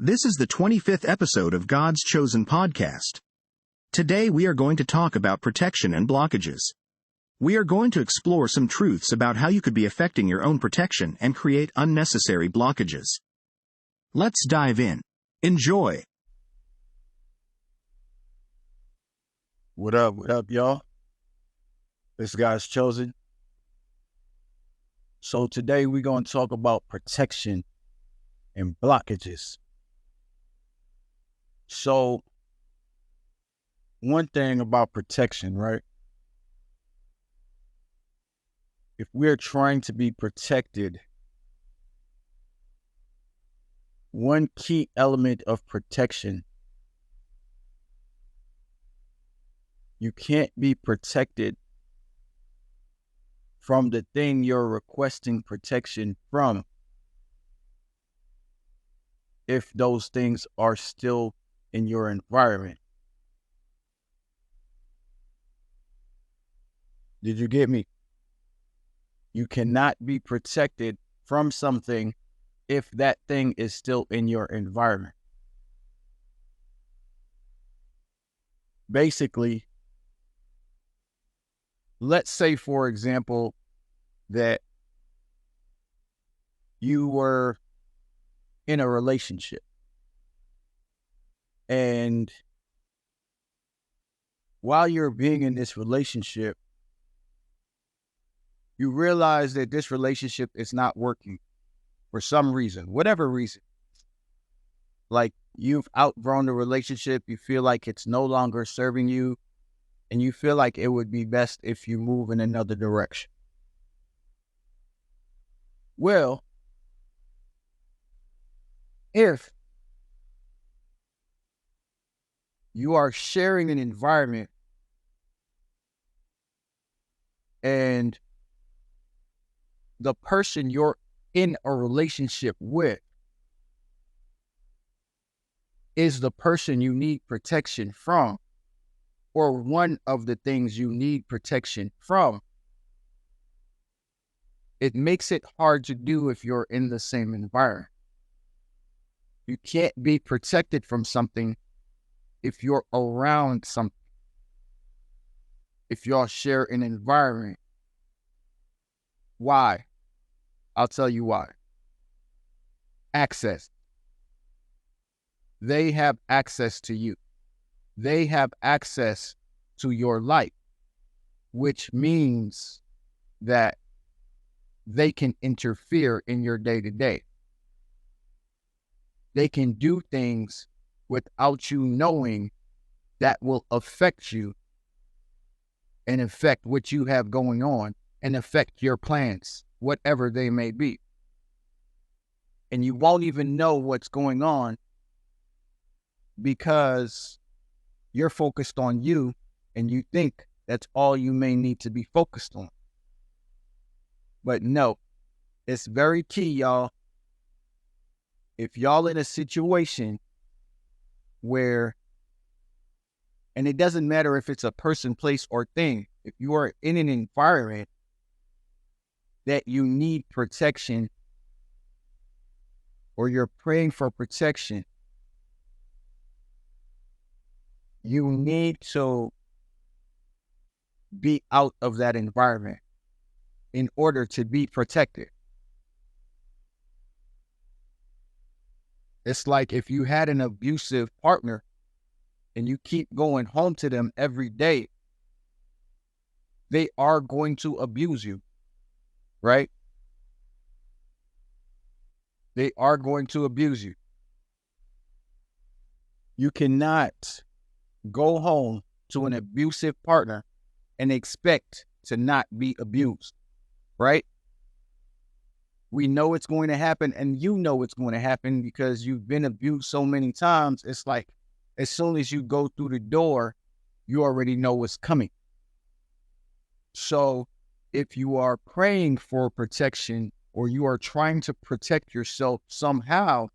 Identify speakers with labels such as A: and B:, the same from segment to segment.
A: This is the 25th episode of God's Chosen podcast. Today we are going to talk about protection and blockages. We are going to explore some truths about how you could be affecting your own protection and create unnecessary blockages. Let's dive in. Enjoy.
B: What up, y'all? This God's Chosen. So today we're going to talk about protection and blockages. So one thing about protection, right? If we're trying to be protected, one key element of protection, you can't be protected from the thing you're requesting protection from if those things are still in your environment. Did you get me? You cannot be protected from something if that thing is still in your environment. Basically, let's say, for example, that you were in a relationship and while you're being in this relationship, you realize that this relationship is not working for some reason, whatever reason. Like you've outgrown the relationship, you feel like it's no longer serving you, and you feel like it would be best if you move in another direction. Well, if you are sharing an environment and the person you're in a relationship with is the person you need protection from, or one of the things you need protection from, it makes it hard to do if you're in the same environment. You can't be protected from something if you're around something, if y'all share an environment. Why? I'll tell you why. Access. They have access to you. They have access to your life, which means that they can interfere in your day-to-day. They can do things without you knowing that will affect you and affect what you have going on and affect your plans, whatever they may be. And you won't even know what's going on because you're focused on you and you think that's all you may need to be focused on. But no, it's very key, y'all. If y'all in a situation where, and it doesn't matter if it's a person, place, or thing, if you are in an environment that you need protection or you're praying for protection, you need to be out of that environment in order to be protected. It's like if you had an abusive partner and you keep going home to them every day, they are going to abuse you, right? They are going to abuse you. You cannot go home to an abusive partner and expect to not be abused, right? We know it's going to happen, and you know it's going to happen because you've been abused so many times. It's like as soon as you go through the door, you already know what's coming. So if you are praying for protection or you are trying to protect yourself somehow,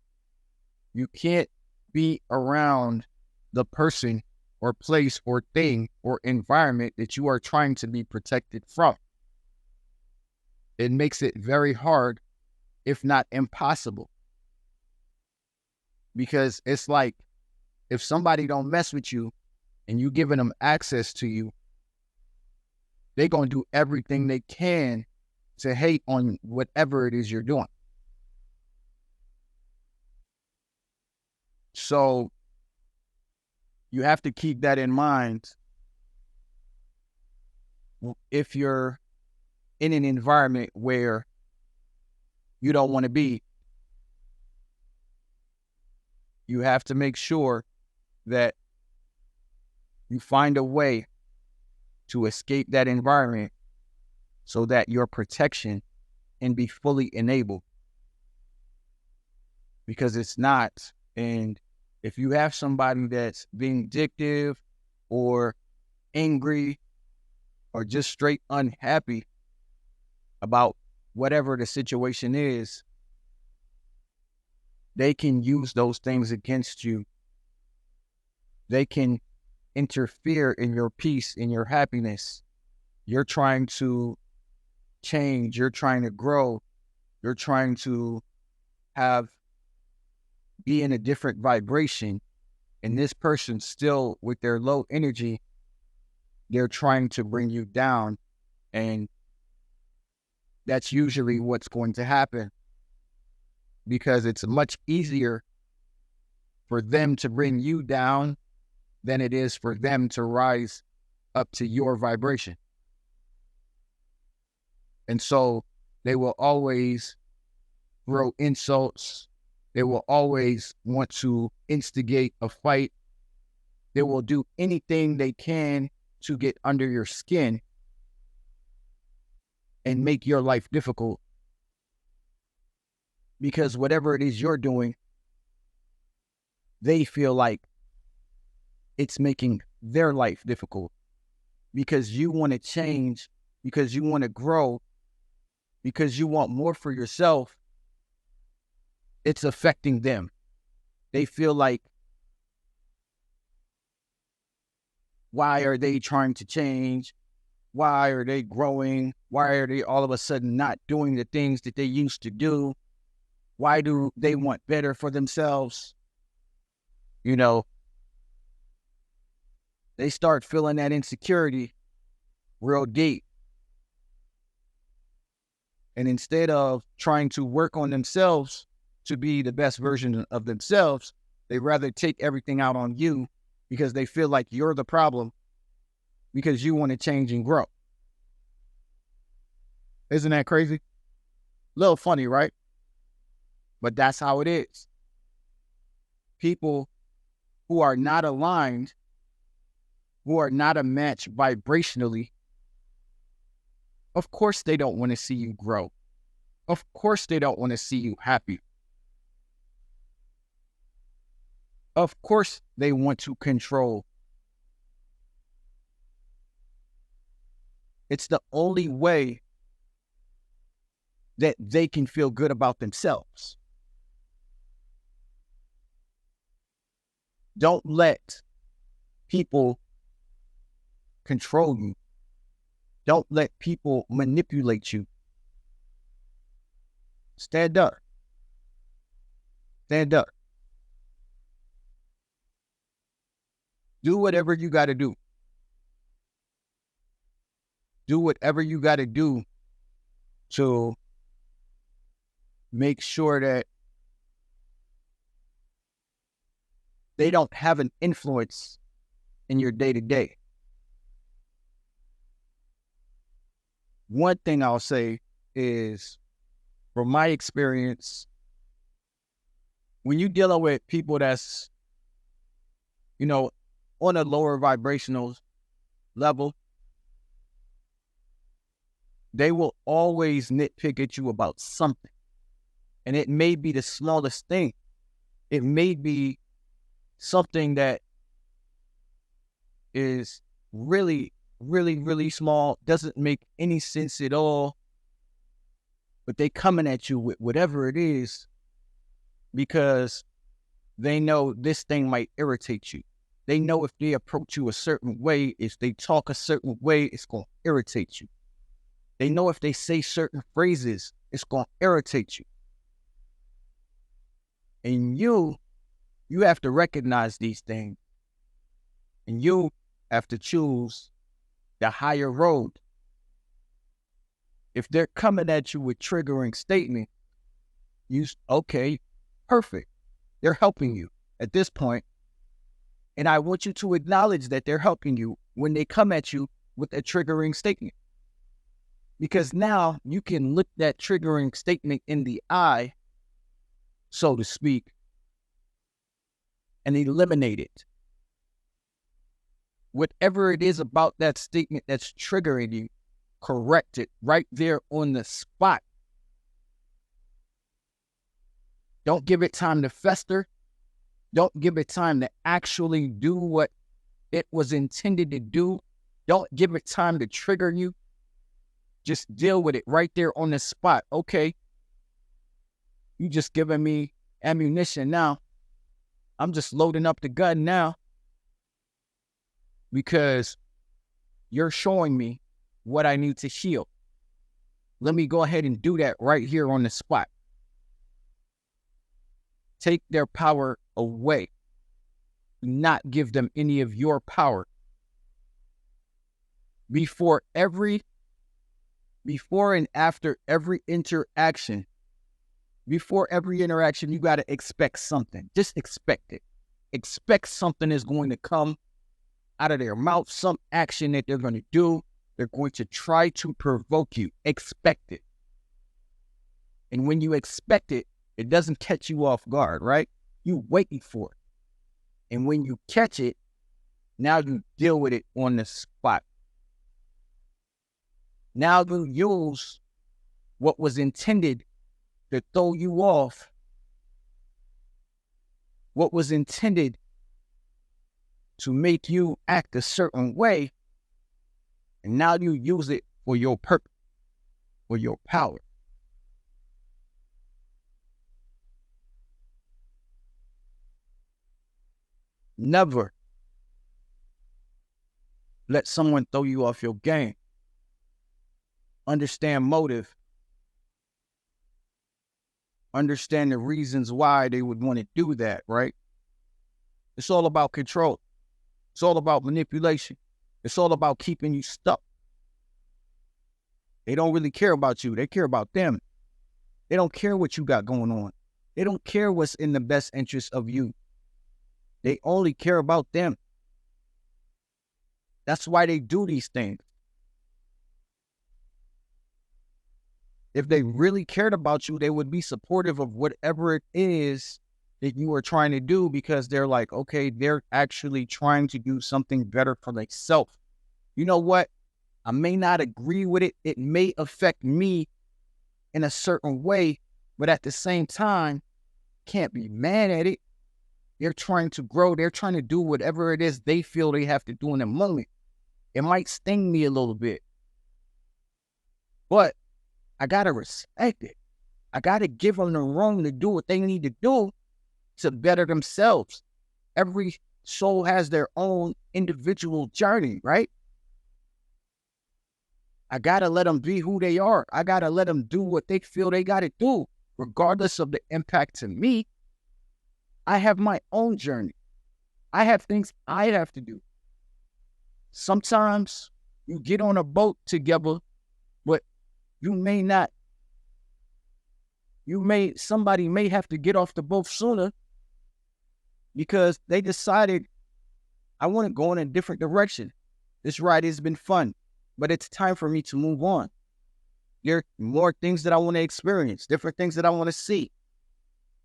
B: you can't be around the person or place or thing or environment that you are trying to be protected from. It makes it very hard, if not impossible. because it's like if somebody don't mess with you and you giving them access to you, they're going to do everything they can to hate on whatever it is you're doing. So you have to keep that in mind if you're in an environment where you don't want to be. You have to make sure that you find a way to escape that environment so that your protection can be fully enabled. Because it's not. And if you have somebody that's vindictive or angry or just straight unhappy about whatever the situation is, they can use those things against you. They can interfere in your peace, in your happiness. You're trying to change, you're trying to grow, you're trying to be in a different vibration, and this person still with their low energy, they're trying to bring you down, and that's usually what's going to happen, because it's much easier for them to bring you down than it is for them to rise up to your vibration. And so they will always throw insults. They will always want to instigate a fight. They will do anything they can to get under your skin and make your life difficult, because whatever it is you're doing, they feel like it's making their life difficult, because you want to change, because you want to grow, because you want more for yourself. It's affecting them. They feel like, why are they trying to change? Why are they growing? Why are they all of a sudden not doing the things that they used to do? Why do they want better for themselves? You know, they start feeling that insecurity real deep. And instead of trying to work on themselves to be the best version of themselves, they rather take everything out on you, because they feel like you're the problem, because you want to change and grow. Isn't that crazy? A little funny, right? But that's how it is. People who are not aligned, who are not a match vibrationally, of course they don't want to see you grow. Of course they don't want to see you happy. Of course they want to control. It's the only way that they can feel good about themselves. Don't let people control you. Don't let people manipulate you. Stand up. Stand up. Do whatever you got to do. Do whatever you got to do to make sure that they don't have an influence in your day-to-day. One thing I'll say is, from my experience, when you're dealing with people that's, on a lower vibrational level, they will always nitpick at you about something. And it may be the smallest thing. It may be something that is really, really, really small, doesn't make any sense at all, but they coming at you with whatever it is because they know this thing might irritate you. They know if they approach you a certain way, if they talk a certain way, it's going to irritate you. They know if they say certain phrases, it's going to irritate you. And you You have to recognize these things, and you have to choose the higher road. If they're coming at you with triggering statement, okay, perfect. They're helping you at this point. And I want you to acknowledge that they're helping you when they come at you with a triggering statement. Because now you can look that triggering statement in the eye, so to speak, and eliminate it. Whatever it is about that statement that's triggering you, correct it right there on the spot. Don't give it time to fester. Don't give it time to actually do what it was intended to do. Don't give it time to trigger you. Just deal with it right there on the spot. Okay, you just giving me ammunition now. I'm just loading up the gun now because you're showing me what I need to heal. Let me go ahead and do that right here on the spot. Take their power away. Do not give them any of your power. Before and after every interaction, you got to expect something. Just expect it. Expect something is going to come out of their mouth, some action that they're going to do. They're going to try to provoke you. Expect it. And when you expect it, it doesn't catch you off guard, right? You waiting for it. And when you catch it, now you deal with it on the spot. Now you use what was intended to throw you off, what was intended to make you act a certain way, and now you use it for your purpose, for your power. Never let someone throw you off your game. Understand motive. Understand the reasons why they would want to do that, right? It's all about control. It's all about manipulation. It's all about keeping you stuck. They don't really care about you. They care about them. They don't care what you got going on. They don't care what's in the best interest of you. They only care about them. That's why they do these things. If they really cared about you, they would be supportive of whatever it is that you are trying to do, because they're like, okay, they're actually trying to do something better for themselves. You know what? I may not agree with it. It may affect me in a certain way, but at the same time, can't be mad at it. They're trying to grow. They're trying to do whatever it is they feel they have to do in the moment. It might sting me a little bit, but I got to respect it. I got to give them the room to do what they need to do to better themselves. Every soul has their own individual journey, right? I got to let them be who they are. I got to let them do what they feel they got to do, regardless of the impact to me. I have my own journey. I have things I have to do. Sometimes you get on a boat together, but somebody may have to get off the boat sooner because they decided, I want to go in a different direction. This ride has been fun, but it's time for me to move on. There are more things that I want to experience, different things that I want to see.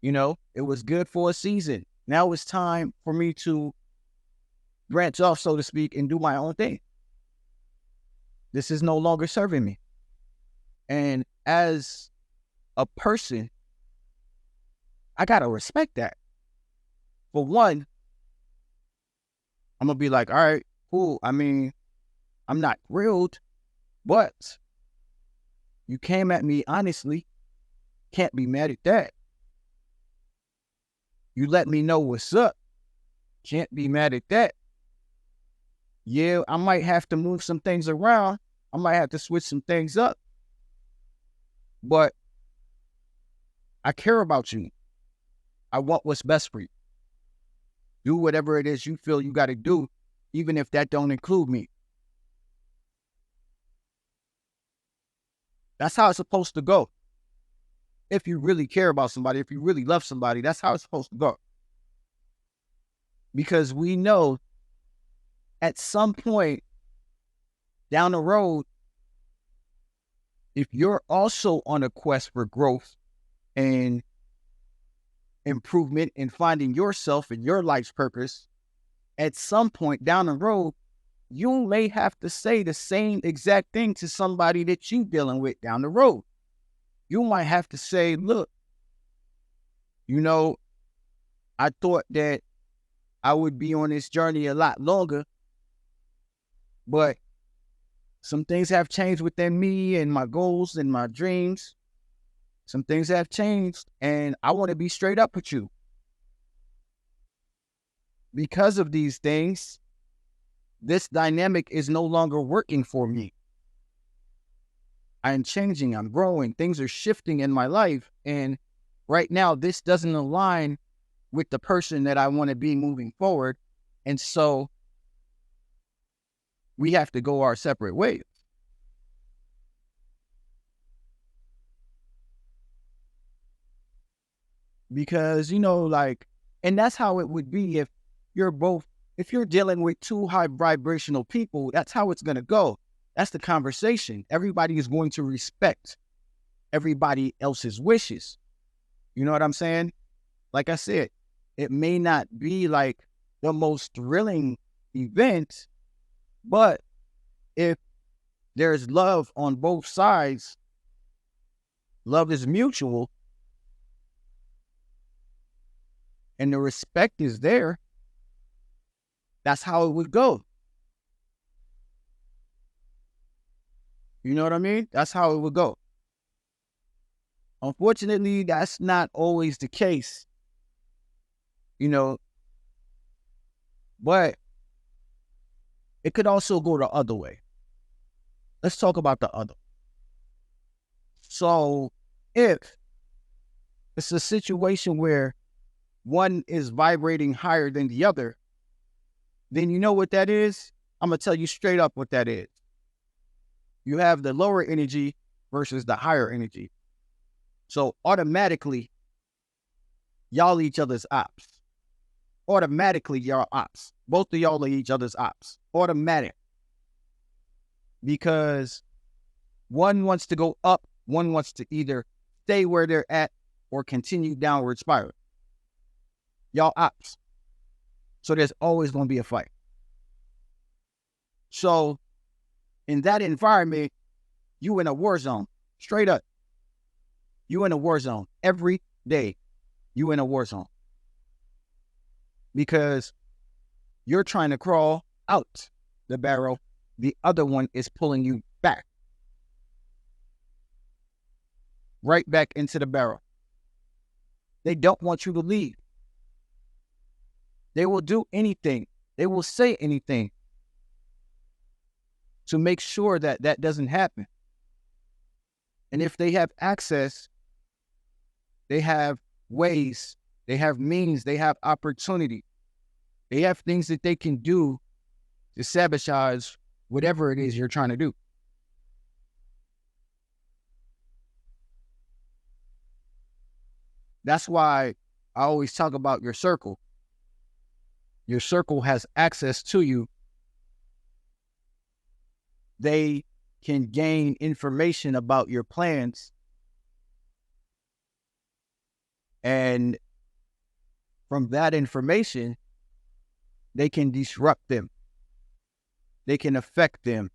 B: You know, it was good for a season. Now it's time for me to branch off, so to speak, and do my own thing. This is no longer serving me. And as a person, I got to respect that. For one, I'm going to be like, all right, cool. I mean, I'm not thrilled, but you came at me honestly. Can't be mad at that. You let me know what's up. Can't be mad at that. Yeah, I might have to move some things around. I might have to switch some things up. But I care about you. I want what's best for you. Do whatever it is you feel you got to do, even if that don't include me. That's how it's supposed to go. If you really care about somebody, if you really love somebody, that's how it's supposed to go. Because we know at some point down the road, if you're also on a quest for growth and improvement and finding yourself and your life's purpose, at some point down the road, you may have to say the same exact thing to somebody that you're dealing with down the road. You might have to say, look, I thought that I would be on this journey a lot longer, but some things have changed within me and my goals and my dreams. Some things have changed, and I want to be straight up with you. Because of these things, this dynamic is no longer working for me. I'm changing, I'm growing, things are shifting in my life, and right now this doesn't align with the person that I want to be moving forward, and so we have to go our separate ways. Because, and that's how it would be if you're dealing with two high vibrational people. That's how it's going to go. That's the conversation. Everybody is going to respect everybody else's wishes. You know what I'm saying? Like I said, it may not be like the most thrilling event, but if there's love on both sides, love is mutual, and the respect is there, that's how it would go. You know what I mean? That's how it would go. Unfortunately, that's not always the case, but it could also go the other way. Let's talk about the other. So if it's a situation where one is vibrating higher than the other, then you know what that is? I'm going to tell you straight up what that is. You have the lower energy versus the higher energy. So automatically, y'all each other's ops. Automatically, y'all ops. Both of y'all are each other's ops. Automatic. Because one wants to go up, one wants to either stay where they're at or continue downward spiral. Y'all ops. So there's always going to be a fight. So in that environment, you in a war zone, straight up. You in a war zone every day. You in a war zone. Because you're trying to crawl out the barrel. The other one is pulling you back. Right back into the barrel. They don't want you to leave. They will do anything. They will say anything to make sure that that doesn't happen. And if they have access, they have ways, they have means, they have opportunity. They have things that they can do to sabotage whatever it is you're trying to do. That's why I always talk about your circle. Your circle has access to you. They can gain information about your plans. And from that information, they can disrupt them. They can affect them.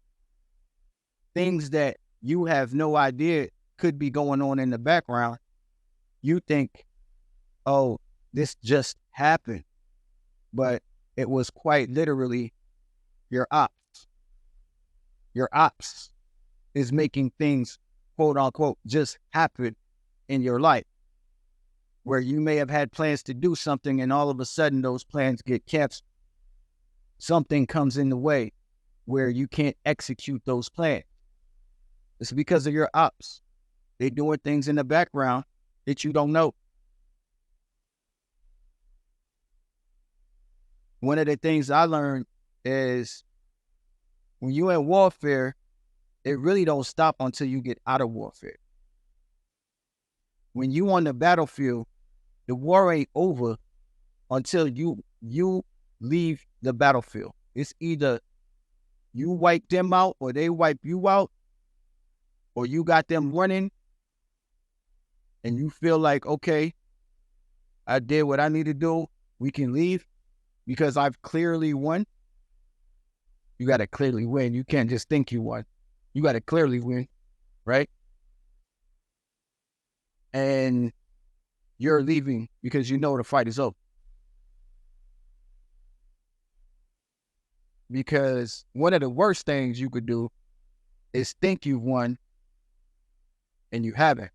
B: Things that you have no idea could be going on in the background. You think, oh, this just happened. But it was quite literally your ops. Your ops is making things, quote unquote, just happen in your life. Where you may have had plans to do something and all of a sudden those plans get canceled. Something comes in the way where you can't execute those plans. It's because of your ops. They're doing things in the background that you don't know. one of the things I learned is when you're in warfare, it really don't stop until you get out of warfare. When you on the battlefield, the war ain't over until you leave the battlefield. It's either you wipe them out or they wipe you out, or you got them running and you feel like, okay, I did what I need to do. We can leave because I've clearly won. You got to clearly win. You can't just think you won. You got to clearly win, right? And you're leaving because you know the fight is over. Because one of the worst things you could do is think you've won and you haven't.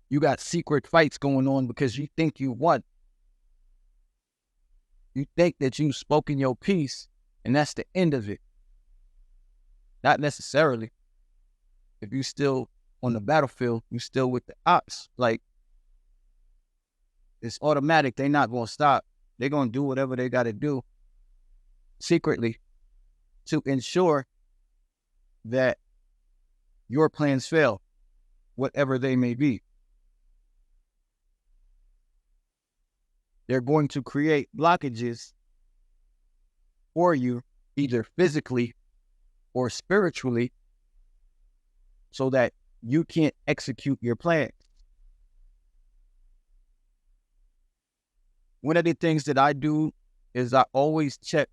B: You got secret fights going on because you think you won. You think that you've spoken your piece and that's the end of it. Not necessarily. If you still on the battlefield, you still with the ops. Like, it's automatic. They're not going to stop. They're going to do whatever they got to do secretly to ensure that your plans fail, whatever they may be. They're going to create blockages for you, either physically or spiritually, so that you can't execute your plan. One of the things that I do is I always check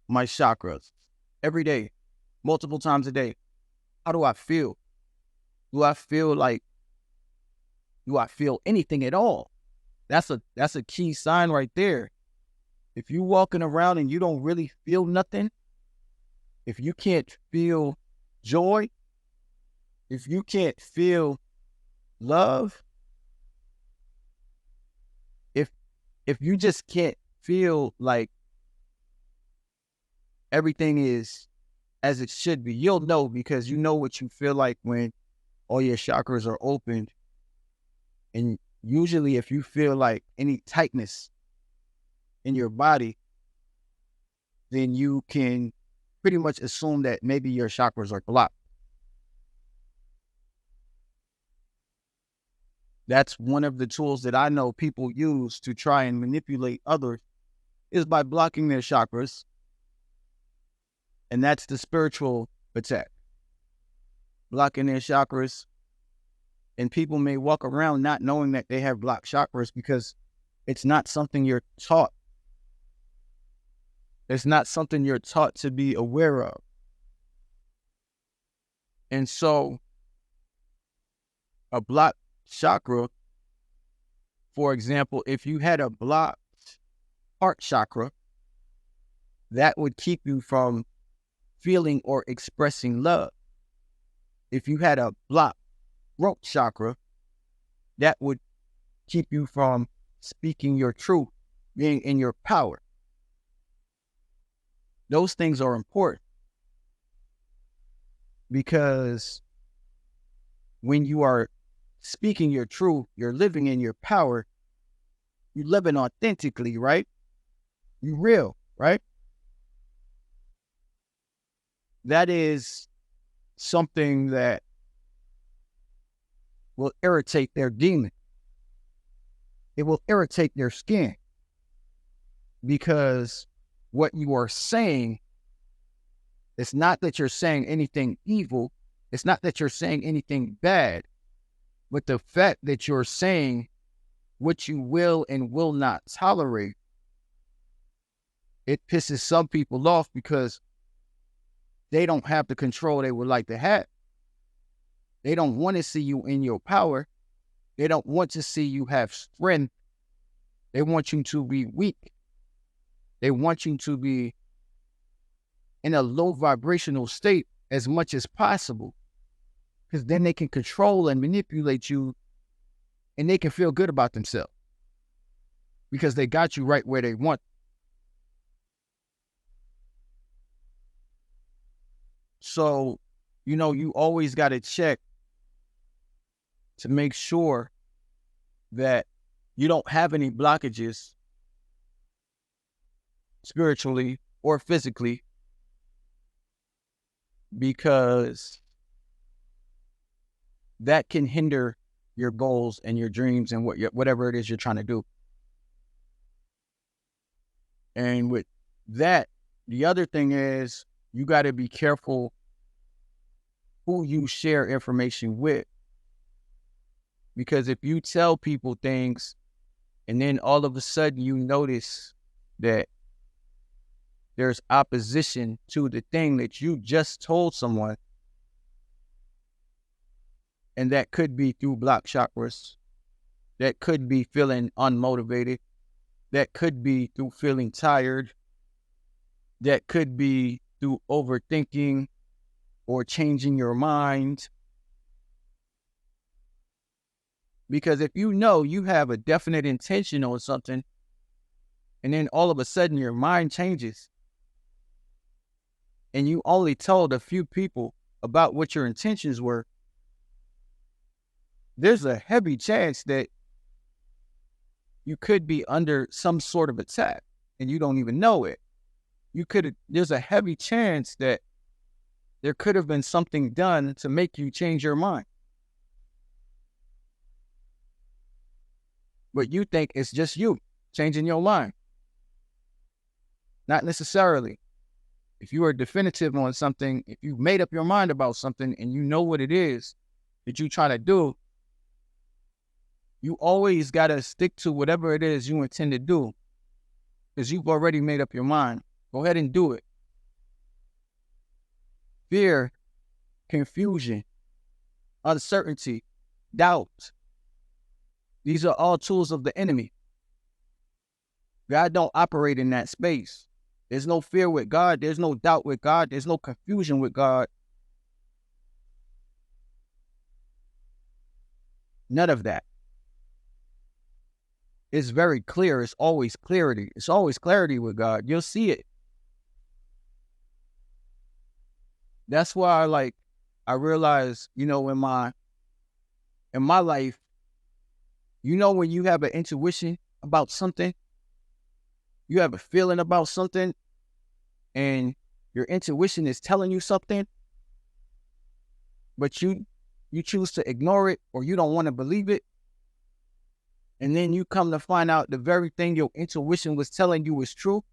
B: my chakras every day, multiple times a day. How do I feel? Do I feel anything at all? That's a key sign right there. If you walking around and you don't really feel nothing, if you can't feel joy, if you can't feel love, if you just can't feel like everything is as it should be, you'll know, because you know what you feel like when all your chakras are opened. And usually if you feel like any tightness in your body, then you can pretty much assume that maybe your chakras are blocked. That's one of the tools that I know people use to try and manipulate others, is by blocking their chakras. And that's the spiritual attack. Blocking their chakras. And people may walk around not knowing that they have blocked chakras because it's not something you're taught. It's not something you're taught to be aware of. And so a blocked chakra, for example, if you had a blocked heart chakra, that would keep you from feeling or expressing love. If you had a blocked throat chakra, that would keep you from speaking your truth, being in your power. Those things are important, because when you are speaking your truth, you're living in your power, you're living authentically, right? You're real, right? That is something that will irritate their demon. It will irritate their skin, because what you are saying, it's not that you're saying anything evil. It's not that you're saying anything bad, but the fact that you're saying what you will and will not tolerate, it pisses some people off because they don't have the control they would like to have. They don't want to see you in your power. They don't want to see you have strength. They want you to be weak. They want you to be in a low vibrational state as much as possible, because then they can control and manipulate you, and they can feel good about themselves because they got you right where they want. So, you always got to check to make sure that you don't have any blockages spiritually or physically, because that can hinder your goals and your dreams and whatever it is you're trying to do. And with that, the other thing is you got to be careful who you share information with. Because if you tell people things and then all of a sudden you notice that there's opposition to the thing that you just told someone, and that could be through block chakras, that could be feeling unmotivated, that could be through feeling tired, that could be through overthinking or changing your mind. Because if you know you have a definite intention on something, and then all of a sudden your mind changes, and you only told a few people about what your intentions were, there's a heavy chance that you could be under some sort of attack and you don't even know it. There's a heavy chance that there could have been something done to make you change your mind. But you think it's just you changing your mind. Not necessarily. If you are definitive on something, if you've made up your mind about something and you know what it is that you try to do, you always got to stick to whatever it is you intend to do, because you've already made up your mind. Go ahead and do it. Fear, confusion, uncertainty, doubt. These are all tools of the enemy. God don't operate in that space. There's no fear with God. There's no doubt with God. There's no confusion with God. None of that. It's very clear. It's always clarity. It's always clarity with God. You'll see it. That's why, I realize, in my life, when you have an intuition about something, you have a feeling about something, and your intuition is telling you something, but you choose to ignore it, or you don't want to believe it. And then you come to find out the very thing your intuition was telling you was true.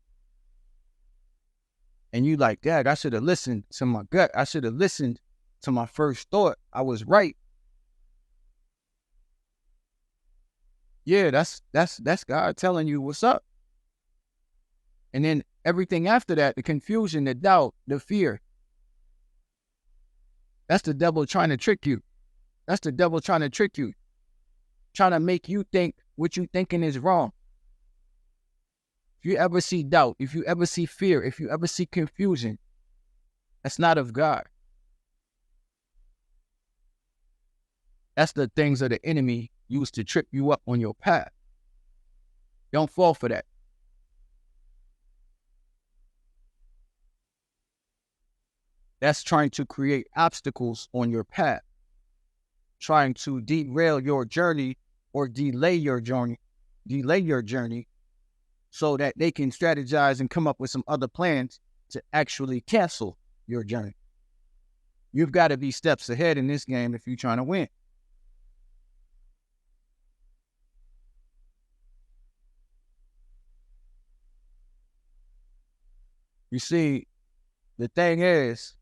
B: And you like, Dad, I should have listened to my gut. I should have listened to my first thought. I was right. Yeah, that's God telling you what's up. And then everything after that, the confusion, the doubt, the fear, that's the devil trying to trick you. That's the devil trying to trick you. Trying to make you think what you thinking is wrong. If you ever see doubt, if you ever see fear, if you ever see confusion, that's not of God. That's the things that the enemy used to trip you up on your path. Don't fall for that. That's trying to create obstacles on your path, trying to derail your journey or delay your journey so that they can strategize and come up with some other plans to actually cancel your journey. You've got to be steps ahead in this game if you're trying to win. You see, the thing is,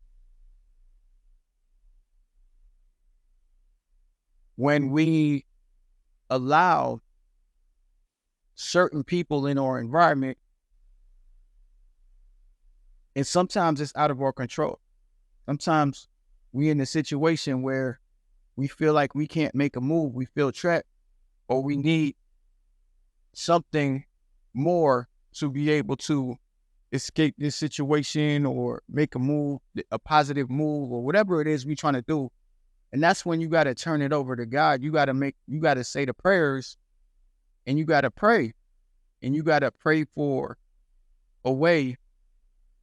B: when we allow certain people in our environment, and sometimes it's out of our control. Sometimes we in a situation where we feel like we can't make a move, we feel trapped, or we need something more to be able to escape this situation or make a move, a positive move, or whatever it is we're trying to do. And that's when you got to turn it over to God. You got to say the prayers, and you got to pray, and you got to pray for a way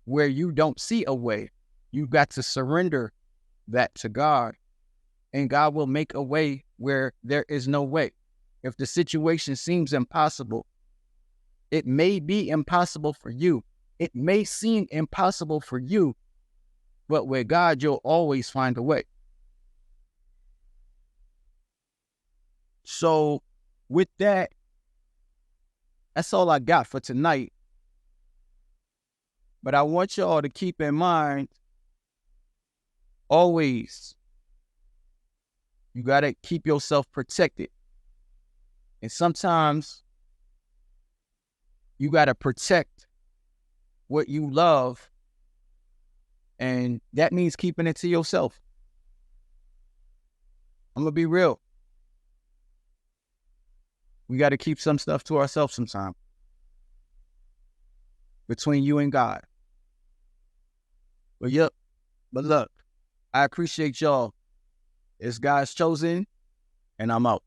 B: where you don't see a way. You got to surrender that to God, and God will make a way where there is no way. If the situation seems impossible, it may be impossible for you. It may seem impossible for you, but with God, you'll always find a way. So with that, that's all I got for tonight. But I want y'all to keep in mind, always, you got to keep yourself protected. And sometimes you got to protect what you love. And that means keeping it to yourself. I'm going to be real. We got to keep some stuff to ourselves sometimes. Between you and God. But yep. But look, I appreciate y'all. It's God's Chosen, and I'm out.